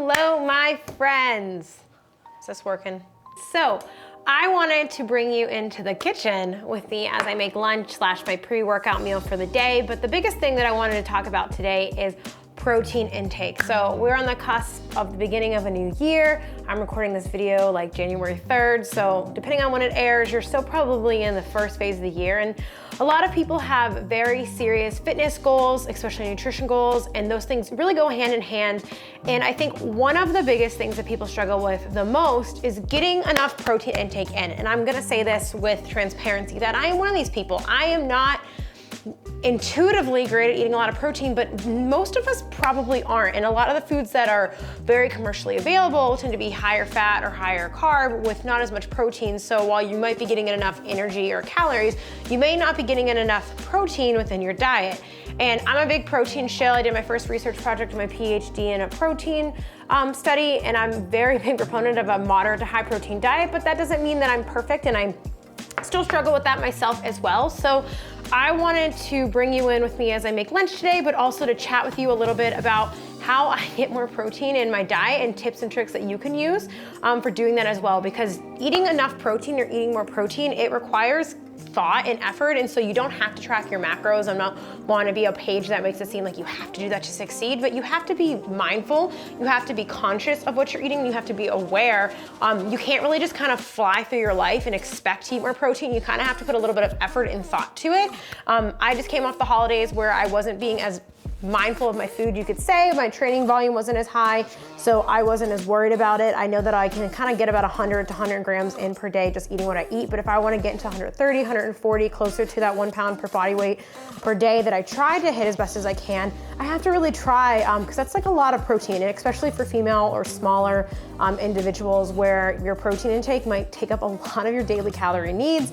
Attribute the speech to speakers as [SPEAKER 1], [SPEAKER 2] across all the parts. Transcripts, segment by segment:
[SPEAKER 1] Hello, my friends. Is this working? So, I wanted to bring you into the kitchen with me as I make lunch / my pre-workout meal for the day, but the biggest thing that I wanted to talk about today is protein intake. So we're on the cusp of the beginning of a new year. I'm recording this video like January 3rd, so depending on when it airs, you're still probably in the first phase of the year. And a lot of people have very serious fitness goals, especially nutrition goals, and those things really go hand in hand. And I think one of the biggest things that people struggle with the most is getting enough protein intake in. And I'm gonna say this with transparency that I am one of these people. I am not intuitively great at eating a lot of protein, but most of us probably aren't. And a lot of the foods that are very commercially available tend to be higher fat or higher carb with not as much protein. So while you might be getting in enough energy or calories, you may not be getting in enough protein within your diet. And I'm a big protein shill. I did my first research project in my PhD in a protein study, and I'm a very big proponent of a moderate to high protein diet, but that doesn't mean that I'm perfect, and I still struggle with that myself as well. So I wanted to bring you in with me as I make lunch today, but also to chat with you a little bit about how I get more protein in my diet and tips and tricks that you can use for doing that as well. Because eating enough protein or eating more protein, it requires thought and effort, and so you don't have to track your macros. I'm not want to be a page that makes it seem like you have to do that to succeed, but you have to be mindful, you have to be conscious of what you're eating, you have to be aware. You can't really just kind of fly through your life and expect to eat more protein. You kind of have to put a little bit of effort and thought to it. I just came off the holidays where I wasn't being as mindful of my food, you could say. My training volume wasn't as high, so I wasn't as worried about it. I know that I can kind of get about 100 to 100 grams in per day just eating what I eat, but if I want to get into 130, 140, closer to that 1 pound per body weight per day that I try to hit as best as I can, I have to really try, because that's like a lot of protein, and especially for female or smaller individuals where your protein intake might take up a lot of your daily calorie needs.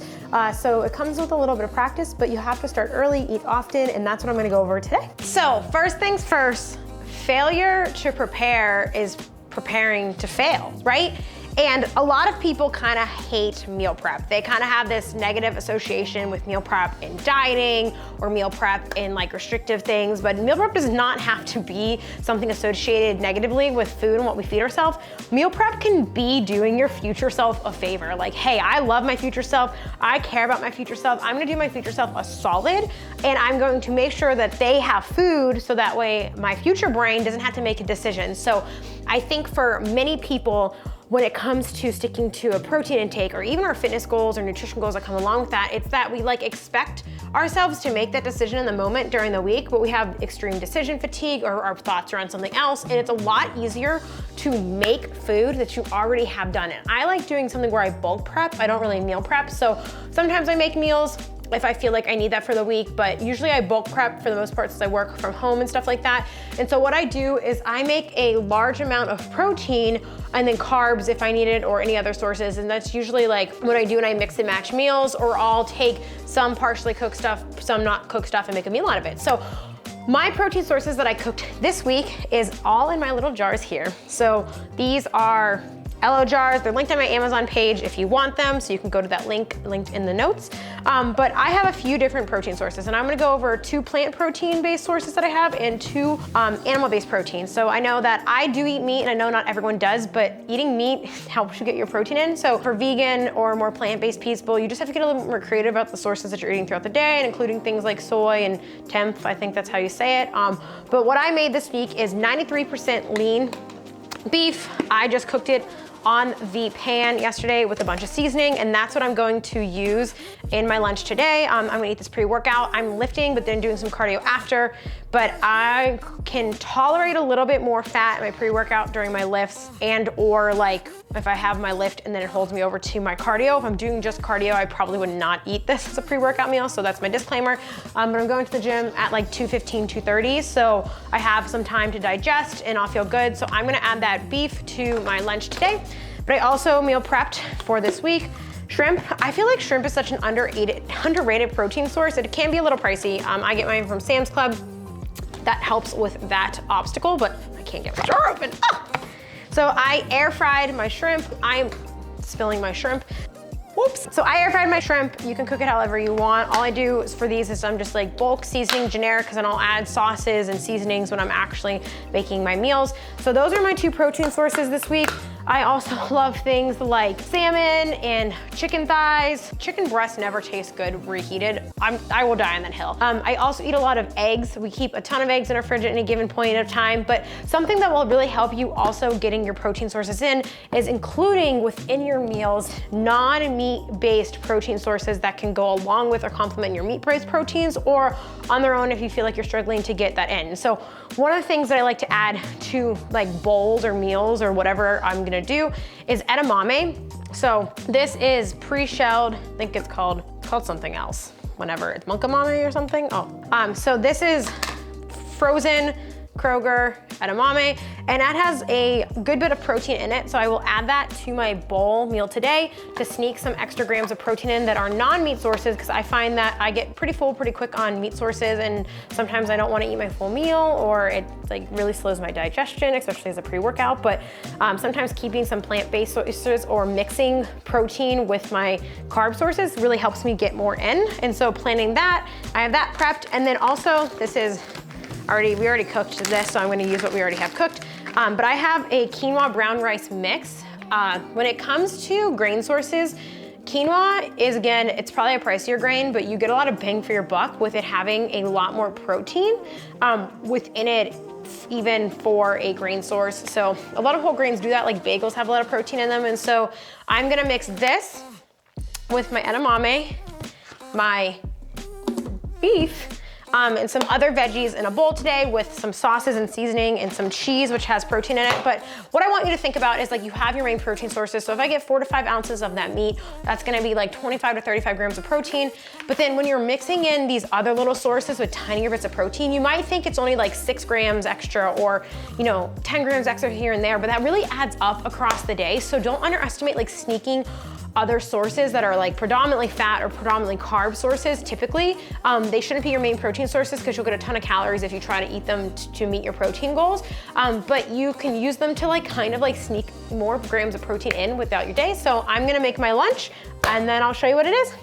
[SPEAKER 1] So it comes with a little bit of practice, but you have to start early, eat often, and that's what I'm gonna go over today. So first things first, failure to prepare is preparing to fail, right? And a lot of people kind of hate meal prep. They kind of have this negative association with meal prep in dieting or meal prep in like restrictive things, but meal prep does not have to be something associated negatively with food and what we feed ourselves. Meal prep can be doing your future self a favor. Like, hey, I love my future self. I care about my future self. I'm gonna do my future self a solid, and I'm going to make sure that they have food so that way my future brain doesn't have to make a decision. So I think for many people, when it comes to sticking to a protein intake or even our fitness goals or nutrition goals that come along with that, it's that we like expect ourselves to make that decision in the moment during the week, but we have extreme decision fatigue or our thoughts are on something else, and it's a lot easier to make food that you already have done it. I like doing something where I bulk prep. I don't really meal prep, so sometimes I make meals if I feel like I need that for the week, but usually I bulk prep for the most part since I work from home and stuff like that. And so what I do is I make a large amount of protein and then carbs if I need it or any other sources. And that's usually like what I do, and I mix and match meals, or I'll take some partially cooked stuff, some not cooked stuff, and make a meal out of it. So my protein sources that I cooked this week is all in my little jars here. So these are Elo jars. They're linked on my Amazon page if you want them, so you can go to that link linked in the notes. But I have a few different protein sources, and I'm gonna go over 2 plant protein-based sources that I have and 2 animal-based proteins. So I know that I do eat meat, and I know not everyone does, but eating meat helps you get your protein in. So for vegan or more plant-based people, you just have to get a little bit more creative about the sources that you're eating throughout the day, and including things like soy and tempeh, I think that's how you say it. But what I made this week is 93% lean beef. I just cooked it on the pan yesterday with a bunch of seasoning, and that's what I'm going to use in my lunch today. I'm gonna eat this pre-workout. I'm lifting, but then doing some cardio after, but I can tolerate a little bit more fat in my pre-workout during my lifts, and or like if I have my lift and then it holds me over to my cardio. If I'm doing just cardio, I probably would not eat this as a pre-workout meal, so that's my disclaimer. But I'm going to the gym at like 2:15, 2:30, so I have some time to digest and I'll feel good. So I'm gonna add that beef to my lunch today. But I also meal prepped for this week shrimp. I feel like shrimp is such an underrated protein source. It can be a little pricey. I get mine from Sam's Club. That helps with that obstacle, but I can't get my jar open. Ah! So I air fried my shrimp. I'm spilling my shrimp. Whoops. So I air fried my shrimp. You can cook it however you want. All I do is for these is I'm just like bulk seasoning generic, because then I'll add sauces and seasonings when I'm actually making my meals. So those are my 2 protein sources this week. I also love things like salmon and chicken thighs. Chicken breast never tastes good reheated. I will die on that hill. I also eat a lot of eggs. We keep a ton of eggs in our fridge at any given point of time, but something that will really help you also getting your protein sources in is including within your meals non-meat-based protein sources that can go along with or complement your meat-based proteins, or on their own if you feel like you're struggling to get that in. So one of the things that I like to add to like bowls or meals or whatever I'm gonna do is edamame. So this is pre-shelled, I think it's called something else, whenever it's monkamame or something. So this is frozen Kroger edamame, and that has a good bit of protein in it, so I will add that to my bowl meal today to sneak some extra grams of protein in that are non-meat sources, because I find that I get pretty full pretty quick on meat sources, and sometimes I don't want to eat my full meal, or it like really slows my digestion, especially as a pre-workout. But sometimes keeping some plant-based sources or mixing protein with my carb sources really helps me get more in. And so planning that, I have that prepped, and then also this is we already cooked this, so I'm gonna use what we already have cooked. But I have a quinoa brown rice mix. When it comes to grain sources, quinoa is, again, it's probably a pricier grain, but you get a lot of bang for your buck with it having a lot more protein within it, even for a grain source. So a lot of whole grains do that, like bagels have a lot of protein in them. And so I'm gonna mix this with my edamame, my beef, and some other veggies in a bowl today with some sauces and seasoning and some cheese, which has protein in it. But what I want you to think about is like you have your main protein sources. So if I get 4 to 5 ounces of that meat, that's gonna be like 25 to 35 grams of protein. But then when you're mixing in these other little sources with tinier bits of protein, you might think it's only like 6 grams extra or 10 grams extra here and there, but that really adds up across the day. So don't underestimate like sneaking other sources that are like predominantly fat or predominantly carb sources. Typically, they shouldn't be your main protein sources because you'll get a ton of calories if you try to eat them to meet your protein goals. But you can use them to like kind of like sneak more grams of protein in without your day. So I'm gonna make my lunch and then I'll show you what it is.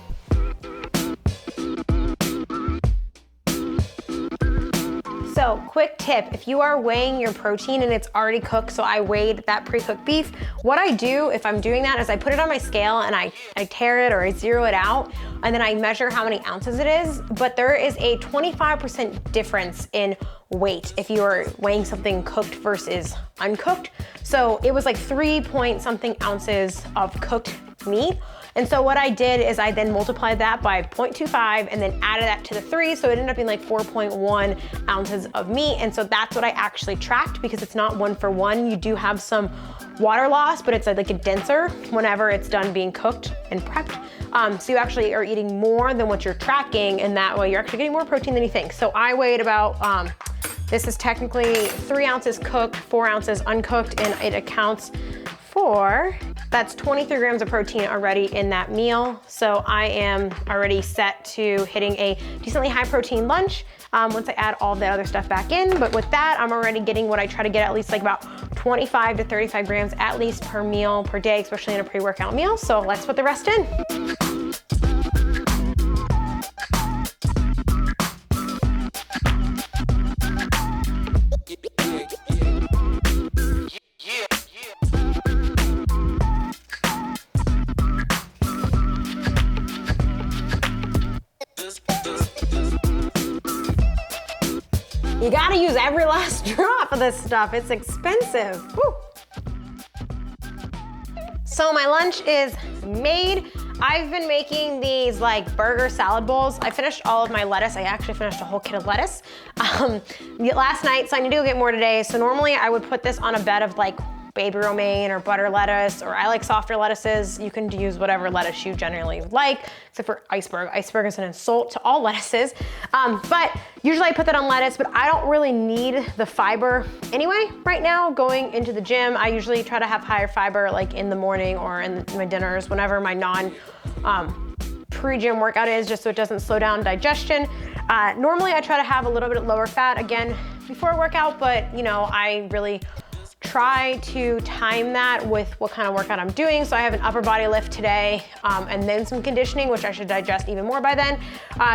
[SPEAKER 1] So quick tip, if you are weighing your protein and it's already cooked, so I weighed that pre-cooked beef, what I do if I'm doing that is I put it on my scale and I tear it or I zero it out, and then I measure how many ounces it is. But there is a 25% difference in weight if you are weighing something cooked versus uncooked. So it was like 3 point something ounces of cooked meat. And so what I did is I then multiplied that by 0.25 and then added that to the 3. So it ended up being like 4.1 ounces of meat. And so that's what I actually tracked, because it's not 1 for 1. You do have some water loss, but it's like a denser whenever it's done being cooked and prepped. So you actually are eating more than what you're tracking, and that way you're actually getting more protein than you think. So I weighed about, this is technically 3 ounces cooked, 4 ounces uncooked, and it accounts for, that's 23 grams of protein already in that meal. So I am already set to hitting a decently high protein lunch once I add all the other stuff back in. But with that, I'm already getting what I try to get, at least like about 25 to 35 grams at least per meal per day, especially in a pre-workout meal. So let's put the rest in. You gotta use every last drop of this stuff. It's expensive. Woo. So my lunch is made. I've been making these like burger salad bowls. I finished all of my lettuce. I actually finished a whole kit of lettuce last night, so I need to go get more today. So normally I would put this on a bed of like baby romaine or butter lettuce, or I like softer lettuces. You can use whatever lettuce you generally like, except for iceberg. Iceberg is an insult to all lettuces. But usually I put that on lettuce, but I don't really need the fiber anyway right now going into the gym. I usually try to have higher fiber like in the morning or in my dinners, whenever my pre-gym workout is, just so it doesn't slow down digestion. Normally I try to have a little bit lower fat again before a workout, but I really try to time that with what kind of workout I'm doing. So I have an upper body lift today and then some conditioning, which I should digest even more by then.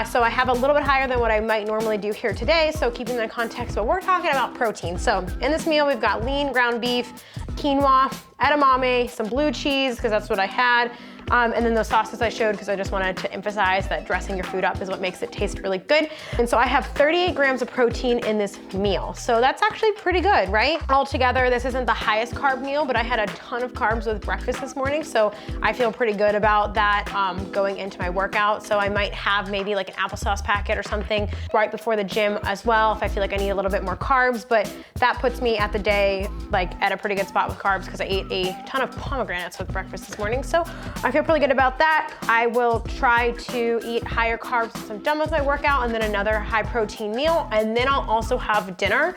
[SPEAKER 1] So I have a little bit higher than what I might normally do here today. So keeping that in context, but we're talking about protein. So in this meal, we've got lean ground beef, quinoa, edamame, some blue cheese, because that's what I had. And then those sauces I showed because I just wanted to emphasize that dressing your food up is what makes it taste really good. And so I have 38 grams of protein in this meal. So that's actually pretty good, right? Altogether, this isn't the highest carb meal, but I had a ton of carbs with breakfast this morning. So I feel pretty good about that going into my workout. So I might have maybe like an applesauce packet or something right before the gym as well if I feel like I need a little bit more carbs. But that puts me at the day like at a pretty good spot with carbs because I ate a ton of pomegranates with breakfast this morning. So I feel really good about that. I will try to eat higher carbs once I'm done with my workout, and then another high protein meal. And then I'll also have dinner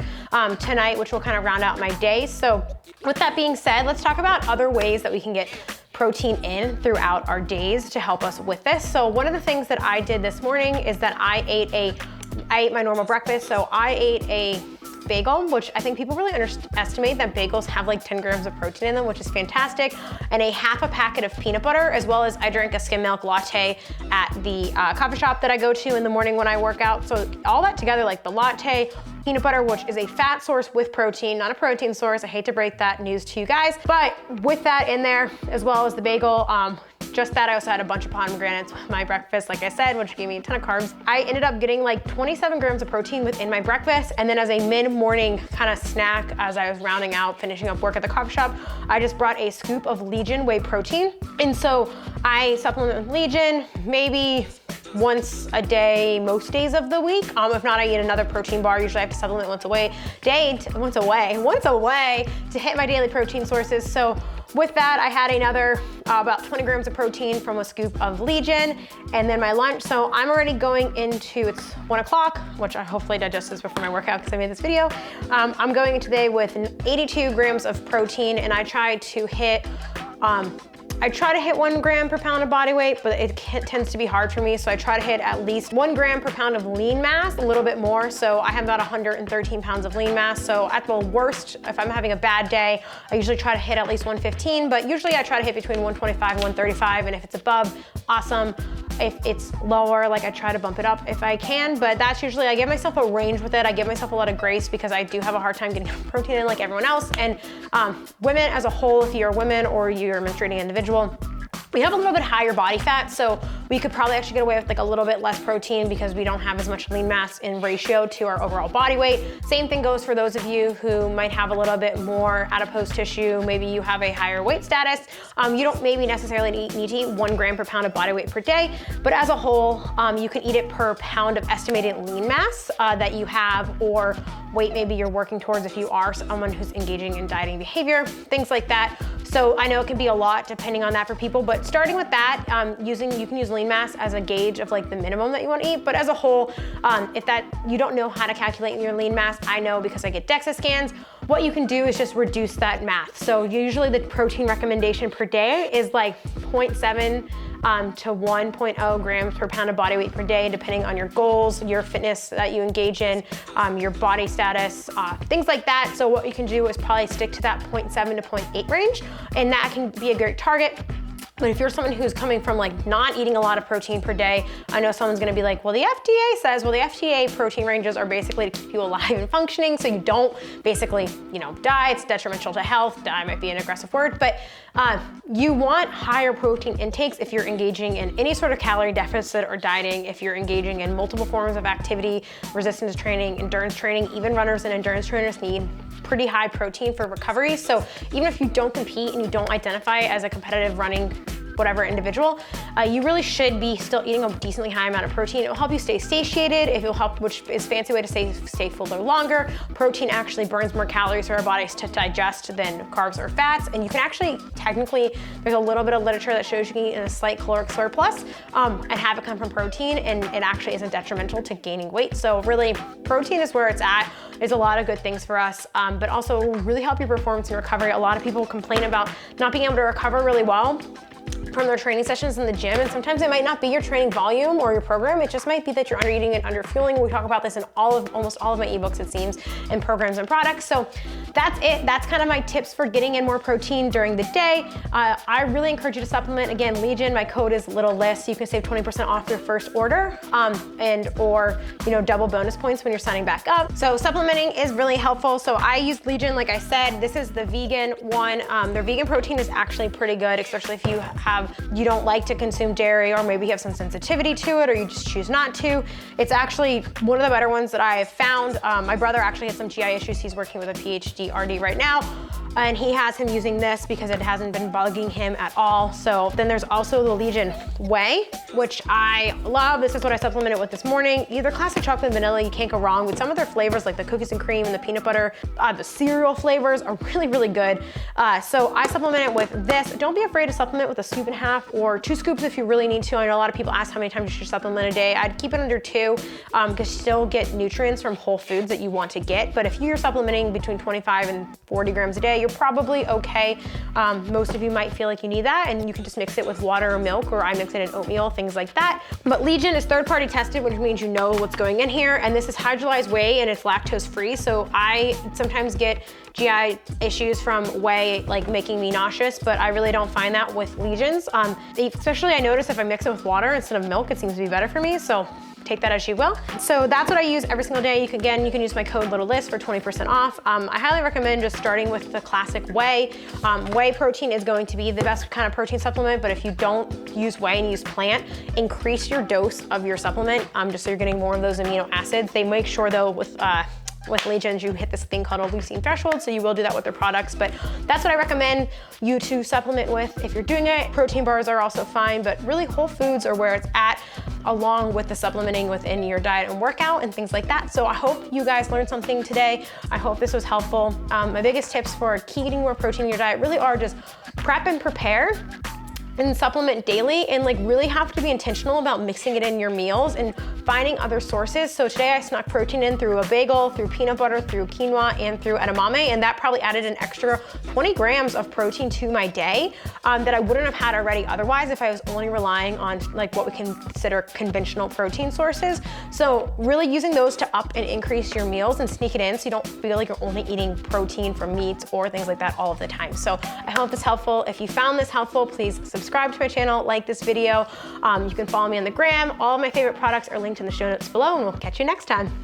[SPEAKER 1] tonight, which will kind of round out my day. So with that being said, let's talk about other ways that we can get protein in throughout our days to help us with this. So one of the things that I did this morning is that I ate my normal breakfast. So I ate a bagel, which I think people really underestimate that bagels have like 10 grams of protein in them, which is fantastic, and a half a packet of peanut butter, as well as I drank a skim milk latte at the coffee shop that I go to in the morning when I work out. So all that together, like the latte, peanut butter, which is a fat source with protein, not a protein source. I hate to break that news to you guys, but with that in there, as well as the bagel, just that, I also had a bunch of pomegranates with my breakfast, like I said, which gave me a ton of carbs. I ended up getting like 27 grams of protein within my breakfast. And then as a mid-morning kind of snack, as I was rounding out, finishing up work at the coffee shop, I just brought a scoop of Legion whey protein. And so I supplement with Legion, maybe once a day, most days of the week. If not, I eat another protein bar. Usually I have to supplement once a way to hit my daily protein sources. So with that, I had another about 20 grams of protein from a scoop of Legion, and then my lunch. So I'm already going into, it's 1 o'clock, which I hopefully digest this before my workout because I made this video. I'm going in today with 82 grams of protein, and I try to hit 1 gram per pound of body weight, but it tends to be hard for me. So I try to hit at least 1 gram per pound of lean mass, a little bit more. So I have about 113 pounds of lean mass. So at the worst, if I'm having a bad day, I usually try to hit at least 115, but usually I try to hit between 125 and 135. And if it's above, awesome. If it's lower, like I try to bump it up if I can, but that's usually, I give myself a range with it. I give myself a lot of grace because I do have a hard time getting protein in like everyone else. And women as a whole, if you're a woman or you're a menstruating individual, we have a little bit higher body fat, so we could probably actually get away with like a little bit less protein because we don't have as much lean mass in ratio to our overall body weight. Same thing goes for those of you who might have a little bit more adipose tissue. Maybe you have a higher weight status. You don't maybe necessarily need to eat 1 gram per pound of body weight per day, but as a whole, you can eat it per pound of estimated lean mass that you have, or weight maybe you're working towards if you are someone who's engaging in dieting behavior, things like that. So I know it can be a lot depending on that for people, but starting with that, you can use lean mass as a gauge of like the minimum that you want to eat. But as a whole, if you don't know how to calculate your lean mass, I know because I get DEXA scans. What you can do is just reduce that math. So usually the protein recommendation per day is like 0.7 to 1.0 grams per pound of body weight per day, depending on your goals, your fitness that you engage in, your body status, things like that. So what you can do is probably stick to that 0.7 to 0.8 range, and that can be a great target. But if you're someone who's coming from like not eating a lot of protein per day, I know someone's gonna be like, well, the FDA says, well, the FDA protein ranges are basically to keep you alive and functioning, so you don't basically, die. It's detrimental to health. Die might be an aggressive word, but you want higher protein intakes if you're engaging in any sort of calorie deficit or dieting, if you're engaging in multiple forms of activity, resistance training, endurance training. Even runners and endurance trainers need pretty high protein for recovery. So even if you don't compete and you don't identify as a competitive running whatever individual, you really should be still eating a decently high amount of protein. It will help you stay satiated. It will help, which is a fancy way to say stay fuller longer. Protein actually burns more calories for our bodies to digest than carbs or fats. And you can actually, technically, there's a little bit of literature that shows you can eat in a slight caloric surplus and have it come from protein, and it actually isn't detrimental to gaining weight. So really, protein is where it's at. There's a lot of good things for us, but also really help your performance and recovery. A lot of people complain about not being able to recover really well from their training sessions in the gym, and sometimes it might not be your training volume or your program. It just might be that you're under eating and under fueling. We talk about this in almost all of my ebooks, it seems, and programs and products. So that's it. That's kind of my tips for getting in more protein during the day. I really encourage you to supplement. Again, Legion, my code is Little List, so you can save 20% off your first order, or double bonus points when you're signing back up. So supplementing is really helpful. So I use Legion, like I said. This is the vegan one. Their vegan protein is actually pretty good, especially if you don't like to consume dairy, or maybe you have some sensitivity to it, or you just choose not to. It's actually one of the better ones that I have found. My brother actually has some GI issues. He's working with a PhD RD right now, and he has him using this because it hasn't been bugging him at all. So then there's also the Legion Whey, which I love. This is what I supplemented with this morning. Either classic chocolate vanilla, you can't go wrong with some of their flavors, like the cookies and cream and the peanut butter. The cereal flavors are really, really good. So I supplement it with this. Don't be afraid to supplement with a scoop and a half or 2 scoops if you really need to. I know a lot of people ask how many times you should supplement a day. I'd keep it under 2 because you still get nutrients from whole foods that you want to get. But if you're supplementing between 25 and 40 grams a day, you're probably okay. Most of you might feel like you need that, and you can just mix it with water or milk, or I mix it in oatmeal, things like that. But Legion is third-party tested, which means you know what's going in here, and this is hydrolyzed whey and it's lactose-free. So I sometimes get GI issues from whey, like making me nauseous, but I really don't find that with Legions. Especially I notice if I mix it with water instead of milk, it seems to be better for me. So take that as you will. So that's what I use every single day. You can use my code Little List for 20% off. I highly recommend just starting with the classic whey. Whey protein is going to be the best kind of protein supplement, but if you don't use whey and you use plant, increase your dose of your supplement, just so you're getting more of those amino acids. They make sure though with Legions, you hit this thing called a leucine threshold, so you will do that with their products, but that's what I recommend you to supplement with if you're doing it. Protein bars are also fine, but really whole foods are where it's at, along with the supplementing within your diet and workout and things like that. So I hope you guys learned something today. I hope this was helpful. My biggest tips for eating more protein in your diet really are just prep and prepare and supplement daily, and really have to be intentional about mixing it in your meals and finding other sources. So today I snuck protein in through a bagel, through peanut butter, through quinoa, and through edamame, and that probably added an extra 20 grams of protein to my day that I wouldn't have had already otherwise if I was only relying on what we consider conventional protein sources. So really using those to up and increase your meals and sneak it in so you don't feel like you're only eating protein from meats or things like that all of the time. So I hope this is helpful. If you found this helpful, please subscribe to my channel, like this video. You can follow me on the gram. All of my favorite products are linked in the show notes below, and we'll catch you next time.